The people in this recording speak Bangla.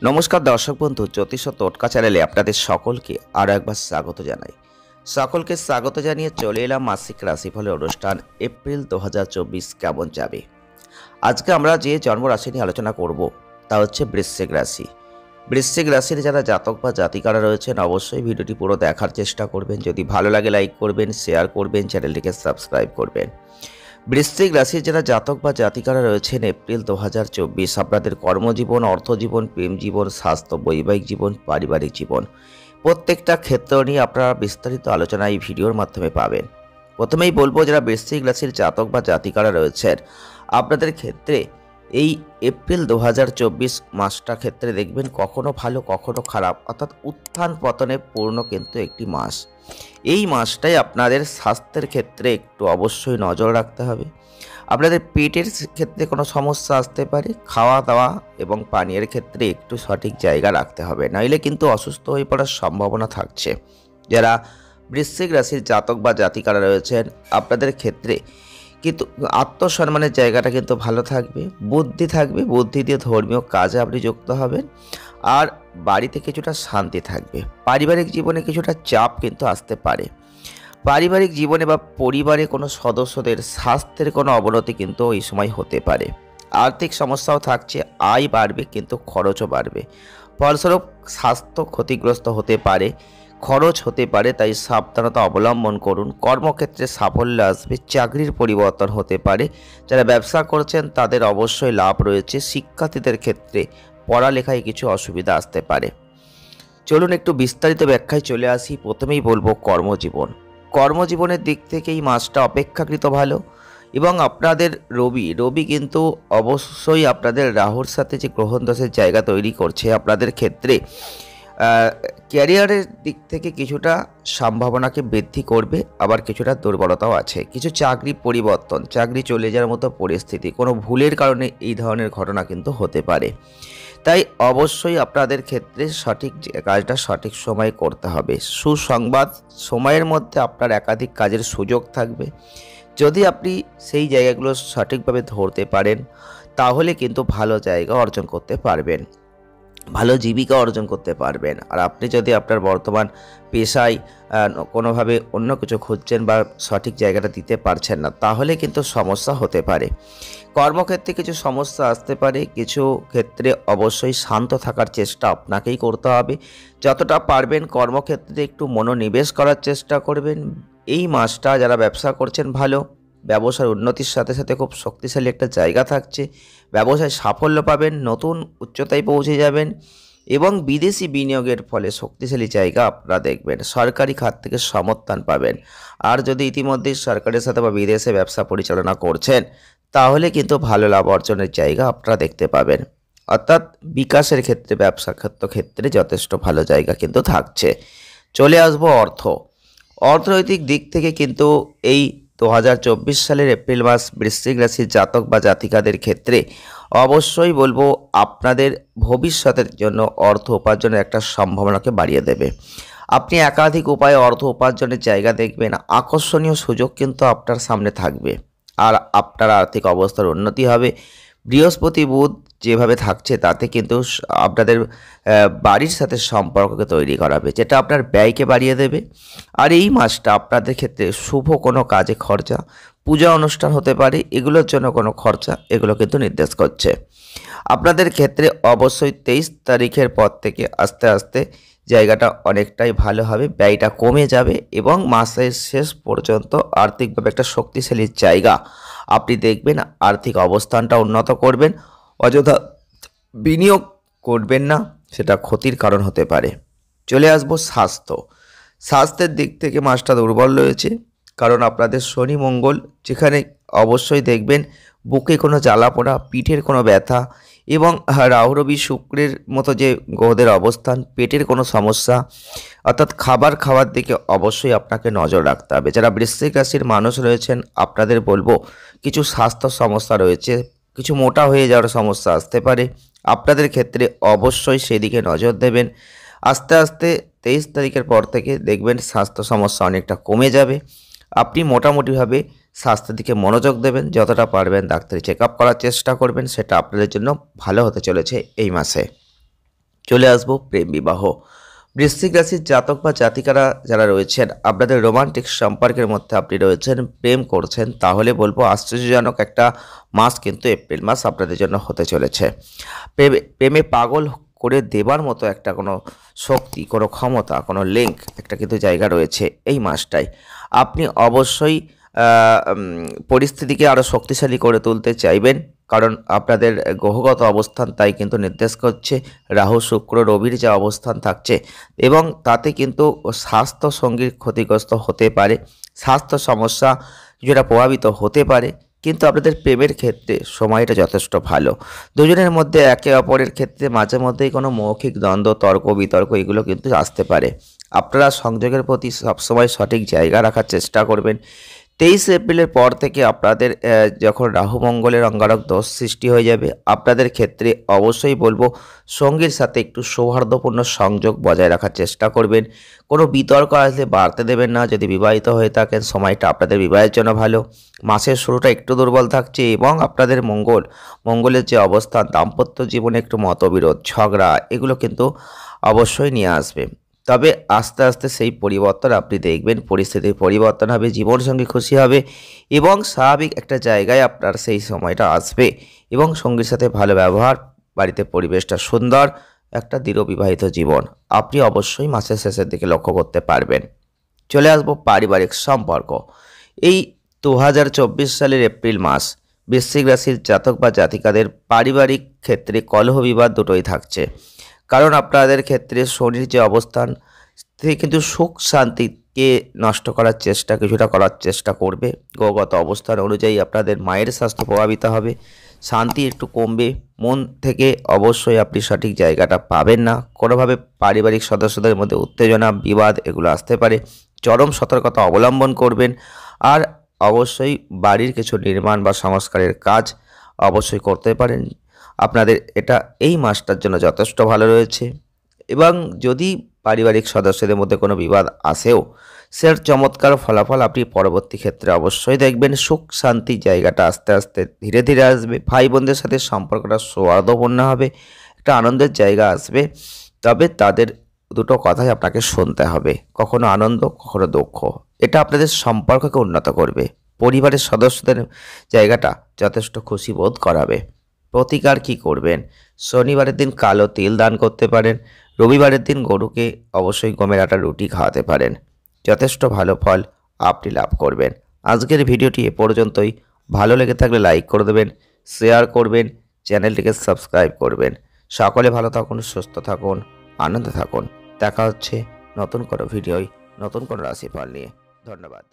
নমস্কার দর্শক বন্ধু, জ্যোতিষ ও টোটকা চ্যানেলে আপনাদের সকলকে আরও একবার স্বাগত জানাই। সকলকে স্বাগত জানিয়ে চলে এলাম মাসিক রাশিফলের অনুষ্ঠান এপ্রিল 2024 কেমন যাবে। আজকে আমরা যে জন্ম রাশি নিয়ে আলোচনা করব তা হচ্ছে বৃশ্চিক রাশি। বৃশ্চিক রাশির যারা জাতক বা জাতিকারা রয়েছেন অবশ্যই ভিডিওটি পুরো দেখার চেষ্টা করবেন। যদি ভালো লাগে লাইক করবেন, শেয়ার করবেন, চ্যানেলটিকে সাবস্ক্রাইব করবেন। বৃশ্চিক রাশির যারা জাতক বা জাতিকারা রয়েছেন এপ্রিল 2024 আপনাদের কর্মজীবন, অর্থজীবন, প্রেম জীবন, স্বাস্থ্য, বৈবাহিক জীবন, পারিবারিক জীবন প্রত্যেকটা ক্ষেত্র নিয়ে আপনারা বিস্তারিত আলোচনা এই ভিডিওর মাধ্যমে পাবেন। প্রথমেই বলবো, যারা বৃশ্চিক রাশির জাতক বা জাতিকারা রয়েছেন আপনাদের ক্ষেত্রে এই এপ্রিল 2024 মাসটা ক্ষেত্রে দেখবেন কখনো ভালো কখনো খারাপ, অর্থাৎ উত্থান পতনে পূর্ণ কিন্তু একটি মাস। এই মাসটাই আপনাদের স্বাস্থ্যের ক্ষেত্রে একটু অবশ্যই নজর রাখতে হবে। আপনাদের পেটের ক্ষেত্রে কোনো সমস্যা আসতে পারে, খাওয়া দাওয়া এবং পানীয়ের ক্ষেত্রে একটু সঠিক জায়গা রাখতে হবে, নইলে কিন্তু অসুস্থ হয়ে পড়ার সম্ভাবনা থাকছে। যারা বৃশ্চিক রাশির জাতক বা জাতিকারা রয়েছেন আপনাদের ক্ষেত্রে কিন্তু আত্মসম্মানের জায়গাটা কিন্তু ভালো থাকবে, বুদ্ধি থাকবে, বুদ্ধি দিয়ে ধর্মীয় কাজে আপনি যুক্ত হবেন, আর বাড়িতে কিছুটা শান্তি থাকবে। পারিবারিক জীবনে কিছুটা চাপ কিন্তু আসতে পারে। পারিবারিক জীবনে বা পরিবারে কোনো সদস্যদের স্বাস্থ্যের কোনো অবনতি কিন্তু এই সময় হতে পারে। আর্থিক সমস্যাও থাকছে, আয় বাড়বে কিন্তু খরচও বাড়বে। ফলস্বরূপ স্বাস্থ্য ক্ষতিগ্রস্ত হতে পারে, খরচ হতে পারে, তাই সাবধানতা অবলম্বন করুন। কর্মক্ষেত্রে সাফল্য আসবে, চাকরির পরিবর্তন হতে পারে। যারা ব্যবসা করছেন তাদের অবশ্যই লাভ রয়েছে। শিক্ষার্থীদের ক্ষেত্রে পড়ালেখায় কিছু অসুবিধা আসতে পারে। চলুন একটু বিস্তারিত ব্যাখ্যায় চলে আসি। প্রথমেই বলবো কর্মজীবন। কর্মজীবনের দিক থেকে এই মাসটা অপেক্ষাকৃত ভালো, এবং আপনাদের রবি কিন্তু অবশ্যই আপনাদের রাহুর সাথে যে গ্রহণ দোষের জায়গা তৈরি করছে আপনাদের ক্ষেত্রে ক্যারিয়ারের দিক থেকে কিছুটা সম্ভাবনাকে বৃদ্ধি করবে, আবার কিছুটা দুর্বলতাও আছে। কিছু চাকরি পরিবর্তন, চাকরি চলে যাওয়ার মতো পরিস্থিতি, কোনো ভুলের কারণে এই ধরনের ঘটনা কিন্তু হতে পারে। তাই অবশ্যই আপনাদের ক্ষেত্রে সঠিক কাজটা সঠিক সময়ে করতে হবে। সুসংবাদ, সময়ের মধ্যে আপনার একাধিক কাজের সুযোগ থাকবে। যদি আপনি সেই জায়গাগুলো সঠিকভাবে ধরতে পারেন তাহলে কিন্তু ভালো জায়গা অর্জন করতে পারবেন, ভালো জীবিকা অর্জন করতে পারবেন। আর আপনি যদি আপনার বর্তমান পেশায় কোনোভাবে অন্য কিছু খুঁজছেন বা সঠিক জায়গাটা দিতে পারছেন না, তাহলে কিন্তু সমস্যা হতে পারে। কর্মক্ষেত্রে কিছু সমস্যা আসতে পারে, কিছু ক্ষেত্রে অবশ্যই শান্ত থাকার চেষ্টা আপনাকেই করতে হবে। যতটা পারবেন কর্মক্ষেত্রে একটু মনোনিবেশ করার চেষ্টা করবেন। এই মাসটা যারা ব্যবসা করছেন ভালো, ব্যবসার উন্নতির সাথে সাথে খুব শক্তিশালী একটা জায়গা থাকছে। ব্যবসায় সাফল্য পাবেন, নতুন উচ্চতায় পৌঁছে যাবেন, এবং বিদেশি বিনিয়োগের ফলে শক্তিশালী জায়গা আপনারা দেখবেন। সরকারি খাত থেকে সমর্থন পাবেন। আর যদি ইতিমধ্যেই সরকারের সাথে বা বিদেশে ব্যবসা পরিচালনা করছেন তাহলে কিন্তু ভালো লাভ অর্জনের জায়গা আপনারা দেখতে পাবেন। অর্থাৎ বিকাশের ক্ষেত্রে, ব্যবসা ক্ষেত্রে যথেষ্ট ভালো জায়গা কিন্তু থাকছে। চলে আসবো অর্থনৈতিক দিক থেকে কিন্তু এই 2024 সালের এপ্রিল মাস বৃশ্চিক রাশির জাতক বা জাতিকাদের ক্ষেত্রে অবশ্যই বলবো আপনাদের ভবিষ্যতের জন্য অর্থ উপার্জনের একটা সম্ভাবনাকে বাড়িয়ে দেবে। আপনি একাধিক উপায়ে অর্থ উপার্জনের জায়গা দেখবেন, আকর্ষণীয় সুযোগ কিন্তু আপনার সামনে থাকবে, আর আপনার আর্থিক অবস্থার উন্নতি হবে। বৃহস্পতি বুধ যেভাবে থাকছে তাতে কিন্তু আপনাদের বাড়ির সাথে সম্পর্ককে তৈরি করাবে, যেটা আপনার ব্যয়কে বাড়িয়ে দেবে। আর এই মাসটা আপনাদের ক্ষেত্রে শুভ কোনো কাজে খরচা, পূজা অনুষ্ঠান হতে পারে, এগুলোর জন্য কোনো খরচা, এগুলো কিন্তু নির্দেশ করছে। আপনাদের ক্ষেত্রে অবশ্যই 23 তারিখের পর থেকে আস্তে আস্তে জায়গাটা অনেকটাই ভালো হবে, ব্যয়টা কমে যাবে, এবং মাসের শেষ পর্যন্ত আর্থিকভাবে একটা শক্তিশালী জায়গা আপনি দেখবেন। আর্থিক অবস্থানটা উন্নত করবেন, অযথা বিনিয়োগ করবেন না, সেটা ক্ষতির কারণ হতে পারে। চলে আসবো স্বাস্থ্যের দিক থেকে মাসটা দুর্বল রয়েছে, কারণ আপনাদের শনি মঙ্গল যেখানে অবশ্যই দেখবেন বুকে কোনো জ্বালা পোড়া, পিঠের কোনো ব্যথা, এবং রাহু রবি শুক্রের মতো যে গ্রহদের অবস্থান, পেটের কোনো সমস্যা, অর্থাৎ খাবার দিকে অবশ্যই আপনাকে নজর রাখতে হবে। যারা বৃশ্চিক রাশির মানুষ রয়েছেন আপনাদের বলবো কিছু স্বাস্থ্য সমস্যা রয়েছে, কিছু মোটা হয়ে যাওয়ার সমস্যা আসতে পারে। আপনাদের ক্ষেত্রে অবশ্যই সেদিকে নজর দেবেন। আস্তে আস্তে 23 তারিখের পর থেকে দেখবেন স্বাস্থ্য সমস্যা অনেকটা কমে যাবে। আপনি মোটামুটিভাবে স্বাস্থ্যের দিকে মনোযোগ দেবেন, যতটা পারবেন ডাক্তারি চেক আপ করার চেষ্টা করবেন, সেটা আপনাদের জন্য ভালো হতে চলেছে এই মাসে। চলে আসবো প্রেম বিবাহ। বৃশ্চিক রাশির জাতক বা জাতিকারা যারা রয়েছেন, আপনাদের রোমান্টিক সম্পর্কের মধ্যে আপনি রয়েছেন, প্রেম করছেন, তাহলে বলবো আশ্চর্যজনক একটা মাস কিন্তু এপ্রিল মাস আপনাদের জন্য হতে চলেছে। প্রেমে পাগল করে দেবার মতো একটা কোনো শক্তি, কোনো ক্ষমতা, কোনো লিঙ্ক একটা কিন্তু জায়গা রয়েছে এই মাসটায়। আপনি অবশ্যই পরিস্থিতিকে আরও শক্তিশালী করে তুলতে চাইবেন, কারণ আপনাদের গ্রহগত অবস্থান তাই কিন্তু নির্দেশ করছে। রাহু শুক্র রবির যে অবস্থান থাকছে, এবং তাতে কিন্তু স্বাস্থ্য সঙ্গীর ক্ষতিগ্রস্ত হতে পারে, স্বাস্থ্য সমস্যা কিছুটা প্রভাবিত হতে পারে। কিন্তু আপনাদের প্রেমের ক্ষেত্রে সময়টা যথেষ্ট ভালো। দুজনের মধ্যে একে অপরের ক্ষেত্রে মাঝে মধ্যেই কোনো মৌখিক দ্বন্দ্ব, তর্ক বিতর্ক এগুলো কিন্তু আসতে পারে। আপনারা সংযোগের প্রতি সবসময় সঠিক জায়গা রাখার চেষ্টা করবেন। 23 এপ্রিলের পর থেকে আপনাদের যখন রাহু মঙ্গলের অঙ্গারক দোষ সৃষ্টি হয়ে যাবে, আপনাদের ক্ষেত্রে অবশ্যই বলবো সঙ্গীর সাথে একটু সৌহার্দ্যপূর্ণ সংযোগ বজায় রাখার চেষ্টা করবেন। কোনো বিতর্ক আসলে বাড়তে দেবেন না। যদি বিবাহিত হয়ে থাকেন, সময়টা আপনাদের বিবাহের জন্য ভালো। মাসের শুরুটা একটু দুর্বল থাকছে, এবং আপনাদের মঙ্গলের যে অবস্থান, দাম্পত্য জীবনে একটু মতবিরোধ, ঝগড়া এগুলো কিন্তু অবশ্যই নিয়ে আসবে। তবে আস্তে আস্তে সেই পরিবর্তন আপনি দেখবেন, পরিস্থিতির পরিবর্তন হবে, জীবনসঙ্গী খুশি হবে, এবং স্বাভাবিক একটা জায়গায় আপনার সেই সময়টা আসবে, এবং সঙ্গীর সাথে ভালো ব্যবহার, বাড়িতে পরিবেশটা সুন্দর, একটা দৃঢ় বিবাহিত জীবন আপনি অবশ্যই মাসের শেষের দিকে লক্ষ্য করতে পারবেন। চলে আসবো পারিবারিক সম্পর্ক। এই 2024 সালের এপ্রিল মাস বৃশ্চিক রাশির জাতক বা জাতিকাদের পারিবারিক ক্ষেত্রে কলহ বিবাদ দুটোই থাকছে, কারণ আপনাদের ক্ষেত্রে শনির যে অবস্থান সে কিন্তু সুখ শান্তিকে নষ্ট করার চেষ্টা, কিছুটা করার চেষ্টা করবে। গ্রহগত অবস্থান অনুযায়ী আপনাদের মায়ের স্বাস্থ্য প্রভাবিত হবে, শান্তি একটু কমবে, মন থেকে অবশ্যই আপনি সঠিক জায়গাটা পাবেন না। কোনোভাবে পারিবারিক সদস্যদের মধ্যে উত্তেজনা, বিবাদ এগুলো আসতে পারে। চরম সতর্কতা অবলম্বন করবেন। আর অবশ্যই বাড়ির কিছু নির্মাণ বা সংস্কারের কাজ অবশ্যই করতে পারেন। আপনাদের এটা এই মাসটার জন্য যথেষ্ট ভালো রয়েছে, এবং যদি পারিবারিক সদস্যদের মধ্যে কোনো বিবাদ আসেও, সের চমৎকার ফলাফল আপনি পরবর্তী ক্ষেত্রে অবশ্যই দেখবেন। সুখ শান্তি জায়গাটা আস্তে আস্তে ধীরে ধীরে আসবে। ভাই বোনদের সাথে সম্পর্কটা সৌহার্দ্যপূর্ণ হবে, একটা আনন্দের জায়গা আসবে। তবে তাদের দুটো কথাই আপনাকে শুনতে হবে, কখনো আনন্দ, কখনো দুঃখ। এটা আপনাদের সম্পর্ককে উন্নত করবে, পরিবারের সদস্যদের জায়গাটা যথেষ্ট খুশি বোধ করাবে। প্রতিকার কি করবেন? শনিবারের দিন কালো তিল দান করতে পারেন। রবিবারের দিন গরুকে অবশ্যই গমের আটার রুটি খাওয়াতে পারেন। যথেষ্ট ভালো ফল আপনি লাভ করবেন। আজকের ভিডিওটি এ পর্যন্তই। ভালো লেগে থাকলে লাইক করে দেবেন, শেয়ার করবেন, চ্যানেলটিকে সাবস্ক্রাইব করবেন। সকলে ভালো থাকুন, সুস্থ থাকুন, আনন্দে থাকুন। দেখা হচ্ছে নতুন কোনো ভিডিওয়, নতুন কোনো রাশিফল নিয়ে। ধন্যবাদ।